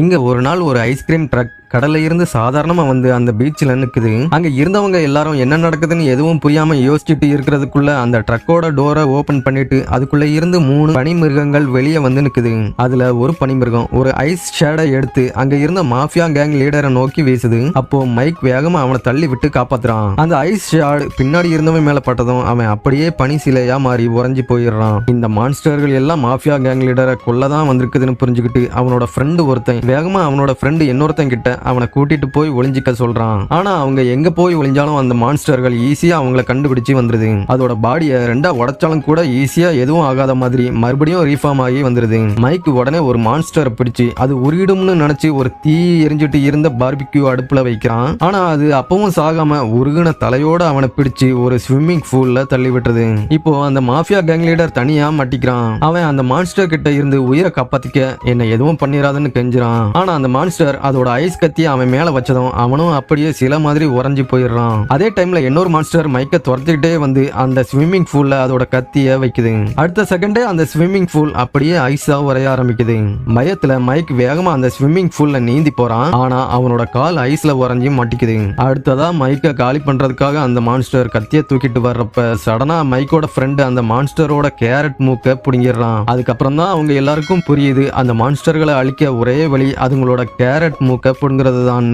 இங்க ஒரு நாள் ஒரு ஐஸ்கிரீம் ட்ரக் கடல்ல இருந்து சாதாரணமா வந்து அந்த பீச்ல நிக்குது. அங்க இருந்தவங்க எல்லாரும் என்ன நடக்குதுன்னு எதுவும் புரியாம யோசிச்சுட்டு இருக்கிறதுக்குள்ள அந்த ட்ரக்கோட டோரை ஓபன் பண்ணிட்டு அதுக்குள்ள இருந்து 3 பனிமிருகங்கள் வெளியே வந்து நிக்குது. அதுல ஒரு பனிமிருகம் ஒரு ஐஸ் ஷேடை எடுத்து அங்க இருந்த மாஃபியா கேங் லீடரை நோக்கி வீசுது. அப்போ மைக் வேகமா அவனை தள்ளி விட்டு காப்பாத்துறான். அந்த ஐஸ் ஷேடு பின்னாடி இருந்தவன் மேல பட்டதும் அவன் அப்படியே பனி சிலையா மாறி உறைஞ்சி போயிடுறான். இந்த மான்ஸ்டர்கள் எல்லாம் மாஃபியா கேங் லீடரை கொல்லதான் வந்திருக்குதுன்னு புரிஞ்சுக்கிட்டு அவனோட ஃப்ரெண்டு ஒருத்தன் வேகமா அவனோட ஃப்ரெண்டு இன்னொருத்தன் கிட்ட அவனை கூட்டிட்டு போய் ஒளிஞ்சிக்க சொல்றான். ஆனா அவங்க எங்க போய் ஒளிஞ்சாலும் அந்த மான்ஸ்டர்கள் ஈஸியா அவங்கள கண்டுபிடிச்சு வந்துருது. அதோட பாடியை ரெண்டா உடைச்சாலும் கூட ஈஸியா எதுவும் ஆகாத மாதிரி மறுபடியும் ரீஃபார்ம் ஆகி வந்துருது. மைக் உடனே ஒரு மான்ஸ்டரை பிடிச்சு அது உருகிடும்னு நினைச்சு ஒரு தீ எரிஞ்சிட்டு இருந்த பார்பிக்யூ அடுப்புல வைக்கிறான். ஆனா அது அப்பவும் சாகாம உருகின தலையோட அவனை பிடிச்சு ஒரு ஸ்விம்மிங் பூல்ல தள்ளி விட்டுருது. இப்போ அந்த மாஃபியா கேங் லீடர் தனியா மாட்டிக்கிறான். அவன் அந்த மான்ஸ்டர் கிட்ட இருந்து உயிரை காப்பாத்திக்க என்ன எதுவும் பண்ணிராதுன்னு கெஞ்சுறான். ஆனா அந்த மான்ஸ்டர் அதோட ஐஸ் கத்தி அவன் மேல வச்சதும் அவனும் அப்படியே சில மாதிரி உறைஞ்சி போயிடுறான். அதே டைம்ல இன்னொரு மான்ஸ்டர் மைக்க துரத்திக்கிட்டே வந்து அந்த ஸ்விம்மிங் பூல்ல அதோட கத்திய வைக்குது. அடுத்த செகண்டே அந்த ஸ்விம்மிங் பூல் அப்படியே ஐஸா உரைய ஆரம்பிக்குது. பயத்துல மைக் வேகமா அந்த ஸ்விம்மிங் பூல்ல நீந்தி போறான். ஆனா அவனோட கால் ஐஸ்ல உறைஞ்சி மாட்டிக்குது. அடுத்ததா மைக்க காலி பண்றதுக்காக அந்த மான்ஸ்டர் கத்திய தூக்கிட்டு வர்றப்ப சடனா மைக்கோட ஃப்ரெண்டு அந்த மான்ஸ்டரோட கேரட் மூக்க புடுங்கிடுறான். அதுக்கப்புறம் தான் அவங்க எல்லாருக்கும் புரியுது அந்த மான்ஸ்டர்களை அழிக்க ஒரே வழி அதுங்களோட கேரட் மூக்க புடுங்கிறது தான்.